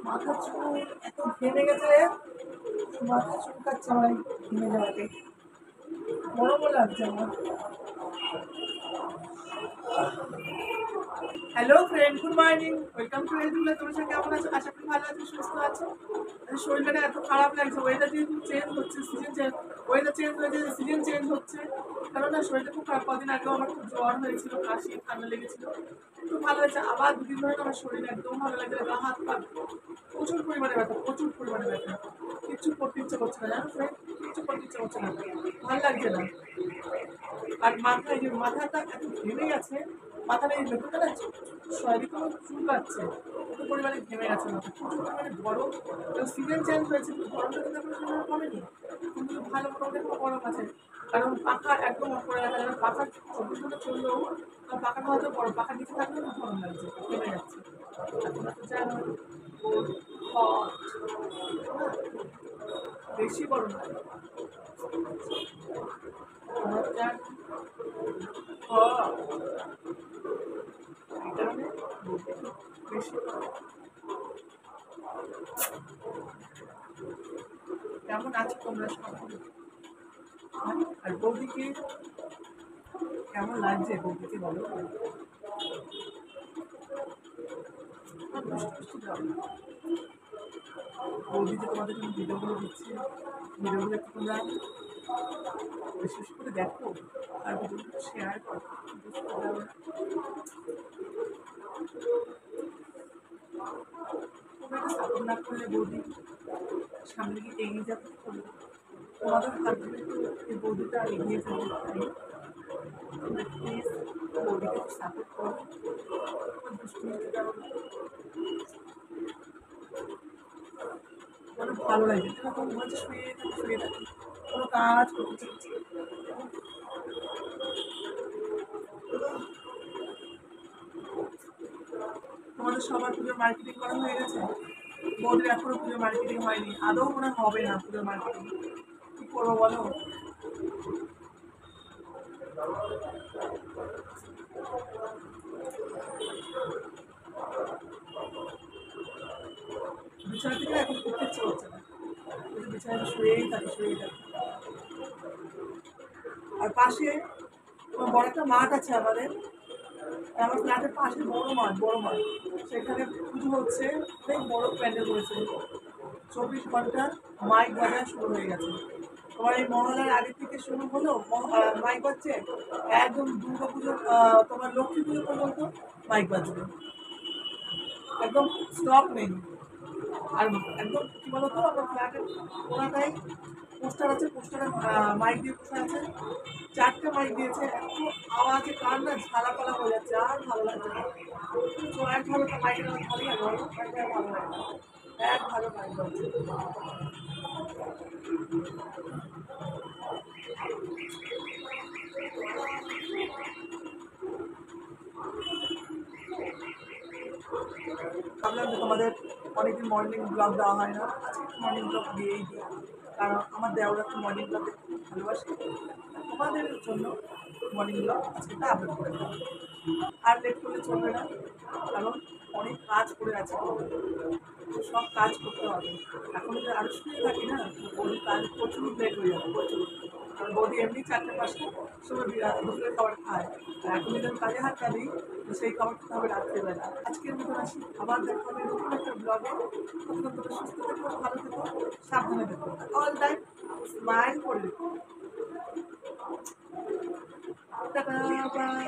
মাথা চুল এত ঘেমে গেছে, মাথা চুলকাচ্ছে আমার ঘেমে যাওয়াতে, গরমও লাগছে আমার। Hello friend, good morning, welcome to Rezula. তোমার সঙ্গে কেমন আছো? আশা করি ভালো আছো, সুস্থ আছো। শরীরটা এত খারাপ লাগছে, ওয়েদার যেহেতু চেঞ্জ হচ্ছে, ওয়েদার চেঞ্জ হয়েছে, সিজন চেঞ্জ হচ্ছে, কারণ না শরীরটা খুব খারাপ। কদিন আগেও আমার খুব জ্বর হয়েছিল, কাশি, ঠান্ডা লেগেছিল, একটু ভালো হয়েছে। আবার দুদিন ধরে আমার শরীর একদম ভালো লাগছে না, হাত পা প্রচুর পরিমাণে ব্যথা, প্রচুর পরিমাণে ব্যথা। কিচ্ছু করতে ইচ্ছে করছে না, জানো ফ্রেন্ড, কিচ্ছু করতে ইচ্ছে করছে না, ভালো লাগছে না। আর মাথাটা এত ঘেমে গেছে, মাথাটা এই ভেতরটা না শরীর চুলকাচ্ছে, এত পরিমাণে ঘেমে গেছে মাথা, প্রচুর পরিমাণে গরম। সিজন চেঞ্জ হয়েছে, গরমটা কিন্তু এখন সেভাবে কমেনি, কিন্তু ভালো মোটামুটি একটা গরম আছে। কারণ পাখা একদম অফ করে রাখা যাবে, পাখা 24 ঘন্টা চললেও পাখাটা হয়তো গরম, পাখার নিচে থাকলেও খুব গরম লাগছে, ঘেমে যাচ্ছে। আর তোমরা তো জানো বেশি গরম লাগে, তোমরা তো জানো এই কারণে বেশি। কেমন আছো তোমরা সকলে? আর বৌদিকে কেমন লাগছে? বৌদিকে বলো। বৌদি যে তোমাদের জন্য ভিডিওগুলো দিচ্ছে, ভিডিওগুলো একটু তোমরা বিশেষ করে দেখো আর ভিডিওগুলো শেয়ার করো। তোমরা একটা সাপোর্ট না করলে বৌদি সামনে দিকে এগিয়ে যাবে, তোমাদের হাত ধরে তো এই বৌদিটা এগিয়ে যাবে। তাই তোমরা প্লিজ বৌদিকে একটু সাপোর্ট করো। অনেক ভালো লাগছে, তখন মনে হচ্ছে শুয়ে থাকি, কোনো কাজ করতে চাচ্ছি। তোমাদের সবার পুজোর মার্কেটিং করা হয়ে গেছে? বৌদির এখনো পুজোর মার্কেটিং হয়নি, আদৌ মনে হবে না পুজোর মার্কেটিং। কি করবো বলো? বিছানা থেকে এখন করতে ইচ্ছে হচ্ছে না, বিছানায় শুয়েই থাকি। আর পাশে বড় একটা মাঠ আছে আমাদের, আমার ফ্ল্যাটের পাশে বড় মাঠ, সেখানে পুজো হচ্ছে, অনেক বড় প্যান্ডেল করেছে, 24 ঘন্টা মাইক বাজা শুরু হয়ে গেছে। তোমার এই মহলার আগে থেকে শুরু হলো, মাইক বাজছে একদম দুর্গা পুজো, তোমার লক্ষ্মী পুজো পর্যন্ত মাইক বাজবে, একদম স্টপ নেই। আর একদম কি বলতো, আমার ফ্ল্যাটের কোনাটাই পোস্টার আছে, পোস্টারে মাইক দিয়ে বসে আছে, 4টে মাইক দিয়েছে, এত আওয়াজে কান না ঝালাপালা হয়ে যাচ্ছে, আর ভালো লাগছে না। তো এক ভালো একটা মাইকের আমার ভালো লাগে, ভালো লাগে না, এক ভালো মাইক বাজছে। ভাবলাম যে তোমাদের অনেকদিন মর্নিং ব্লগ দেওয়া হয় না, আজকে একটু মর্নিং ব্লগ দিয়েই দিই, কারণ আমার দেওয়ারা একটু মর্নিং ব্লগ দেখতে খুব ভালোবাসে, তোমাদের জন্য মর্নিং ব্লগ আজকে একটা আপলোড করে দেওয়া। আর লেট করলে চলবে না, কারণ অনেক কাজ করে আছে, সব কাজ করতে হবে। এখন যদি আরো শুয়ে থাকি না, বডি কাজ প্রচুর লেট হয়ে যাবে, প্রচুর। কারণ বডি এমনি 4টে 5টার সময় দুপুরের খাবার খায়, আর এখন যদি আমি কাজে হাত না দিই, তো সেই খাবার খেতে হবে রাত্রেবেলা। আজকের মতন আসি, আবার দেখা হবে নতুন একটা ব্লগে। ততক্ষণ তোমরা সুস্থ থেকো, ভালো থেকো, সাবধানে থেকো, অল টাইম স্মাইল করে দেখো। Tata, by.